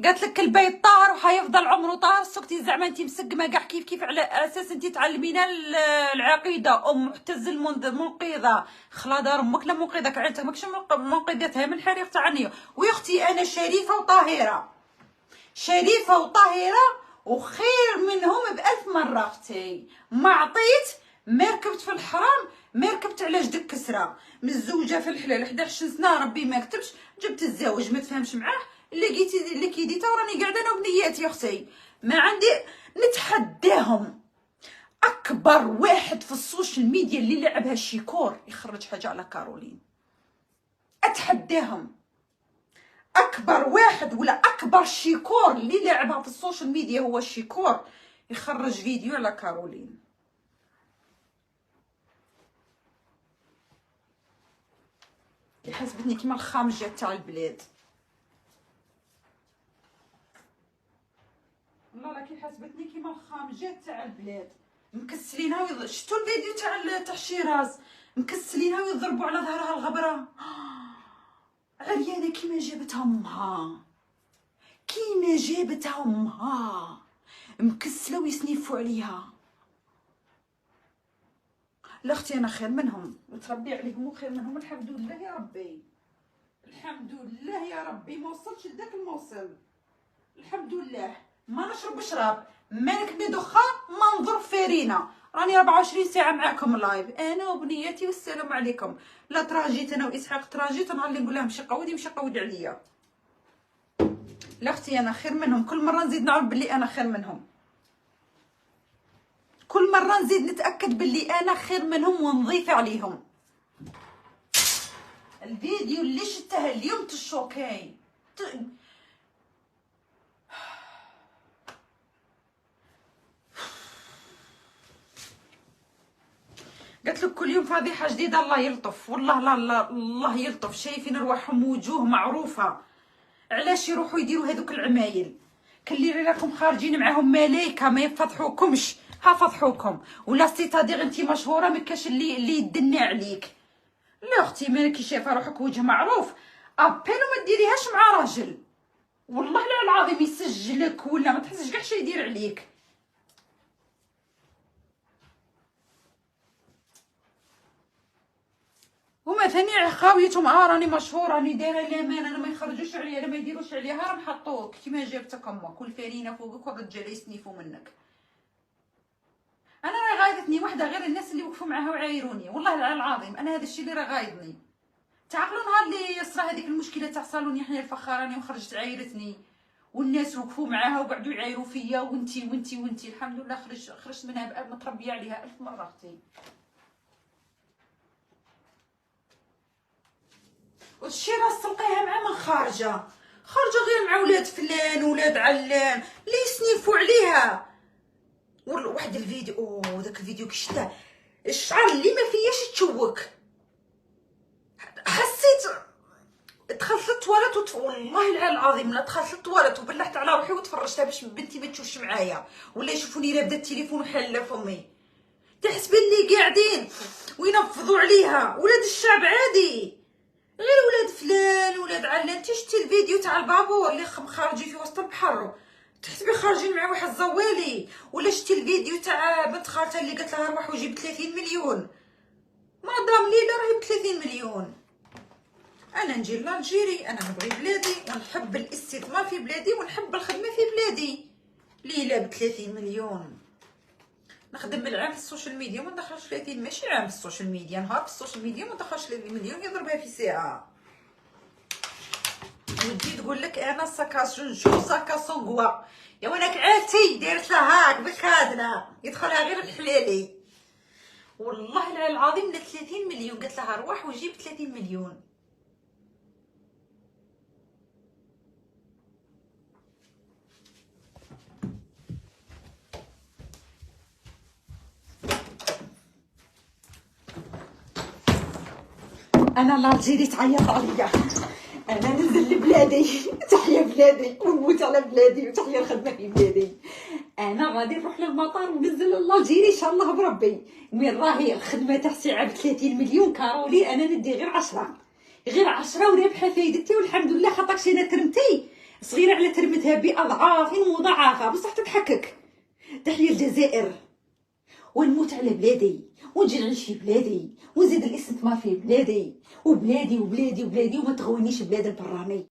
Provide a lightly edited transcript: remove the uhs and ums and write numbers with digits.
قالت لك البيت طار وحيفضل عمره طار. سكتي زعما انت مسقمه كاع كيف على اساس انت تعلمينا العقيده. ام معتز المنقذه خلا دار امك لا منقذك عيلتك ماكش منقذتها من حريق تاع. ويا اختي انا شريفه وطاهره، شريفه وطاهره وخير منهم بألف مره. اختي ما عطيت، ما ركبت في الحرام، ما ركبت على جدك كسره. مزوجه في الحلال 11 سنه ربي ما كتبش، جبت الزواج ما تفهمش معاه، اللي كيديته وراني قاعده انا وبنياتي. يا اختي ما عندي، نتحداهم. اكبر واحد في السوشيال ميديا اللي لعبها الشيكور يخرج حاجه على كارولين، اتحداهم. اكبر واحد ولا اكبر شيكور اللي لعبها في السوشيال ميديا هو الشيكور يخرج فيديو على كارولين. حسبتني كيما الخامجه تاع البلاد، والله لا كي حسبتني كيما الخامجه تاع البلاد. مكسلينها شفتوا الفيديو تاع شيراز، مكسلينها ويضربوا على ظهرها الغبره. عريانه كيما جابتها امها، كيما جابتها امها، مكسله ويسنيفوا عليها. لا اختي انا خير منهم وتربي عليهم وخير منهم، الحمد لله يا ربي، الحمد لله يا ربي. ما وصلتش لذاك الموصل، الحمد لله. ما نشرب شراب، ما نكبي دخان، ما نضرب فيرينا. راني 24 ساعه معاكم لايف انا وبنياتي والسلام عليكم. لا تراجيت انا واسحاق، تراجيت نهار اللي نقول لها مشي قودي مشي قود عليا. لا اختي انا خير منهم، كل مره نزيد نعرف باللي انا خير منهم، كل مره نزيد نتاكد باللي انا خير منهم ونضيف عليهم. الفيديو اللي شفته اليوم تشوكي قلت لك كل يوم فضيحه جديده. الله يلطف والله، لا الله يلطف. شايفين رواحهم وجوه معروفه، علاش يروحوا يديروا هذوك العمايل؟ كلي راكم خارجين معاهم ملايكه ما يفضحوكمش، ها فضحوكم. ولا سيتادير انت مشهوره ما كاش اللي يدني عليك. لا اختي مالكي شايفه روحك وجه معروف ابيل وما ديريهاش مع راجل. والله لا العظيم يسجلك ولا ما تحسش كاع شي يدير عليك. هما ثاني خاويتهم راني مشهوره راني دايره الامان، انا ما يخرجوش عليا، انا ما يديروش عليها، راه نحطوك كيما جابتك امك والفارينه فوقك والرجال يسنيفوا منك. انا راه غايدتني وحده غير الناس اللي وقفوا معاها وعايروني، والله العظيم انا هذا الشيء اللي راه غايدني. تعقلوا نهار اللي صرا هذيك المشكله تاع صالون يحيى الفخراني وخرجت عايرتني والناس وقفوا معاها وقعدوا يعايروا فيا وانتي الحمد لله خرجت منها متربيه عليها 1000 مره اختي. وشي راس تلقيها مع من خارجه غير مع ولاد فلان ولاد علان اللي يسنيفوا عليها. واحد الفيديو داك الفيديو كشتا الشعر اللي ما فياش تشوك، حسيت دخلت للطواليت والله العظيم لا دخلت للطواليت وبلحت على روحي وتفرجتها باش بنتي ما تشوفش معايا ولا يشوفوني لابده التليفون وحاله فمي. تحسب اللي قاعدين وينفضوا عليها ولاد الشعب عادي، غير ولاد فلان ولاد علان. شتي الفيديو تاع البابور اللي خارجين في وسط البحر تحسبي خارجين مع واحد زوالي؟ ولا شتي الفيديو تاع بنت خالتها اللي قالت لها روح وجيب 30 مليون؟ مدام ليلى راهي ب 30 مليون. انا نجي لالجيري، انا نبغي بلادي ونحب الاستثمار في بلادي ونحب الخدمه في بلادي. ليلى ب 30 مليون نخدم بالعام في السوشيال ميديا ما ندخلش 30، ماشي عام في السوشيال ميديا، نهار في السوشيال ميديا ما ندخلش 30 مليون يضربها في ساعه. ودي تقول لك انا ساكاسون ساكا سونغوا يا وناك عاتي دارت لها هاك بالخادنه يدخلها غير الحلالي. والله العظيم ل 30 مليون قالت لها روح وجيب 30 مليون. انا لالجيري تعيط عليا، انا ننزل لبلادي تحيا بلادي ونموت على بلادي وتحيا الخدمه في بلادي. انا غادي نروح للمطار وننزل لالجيري ان شاء الله بربي. وين راهي الخدمه تاع ساعه ب 30 مليون كارولي، انا ندي غير 10 ورابحه فايدتي والحمد لله خاطرش انا ترمتي صغيره على ترمتها باضعاف مضاعفه، بصح تضحكك. تحيا الجزائر، ونموت على بلادي، ونجي نعيش في بلادي، ونزيد الاستثمار في بلادي، وبلادي وبلادي وبلادي، وما تغوينيش بلاد البراني.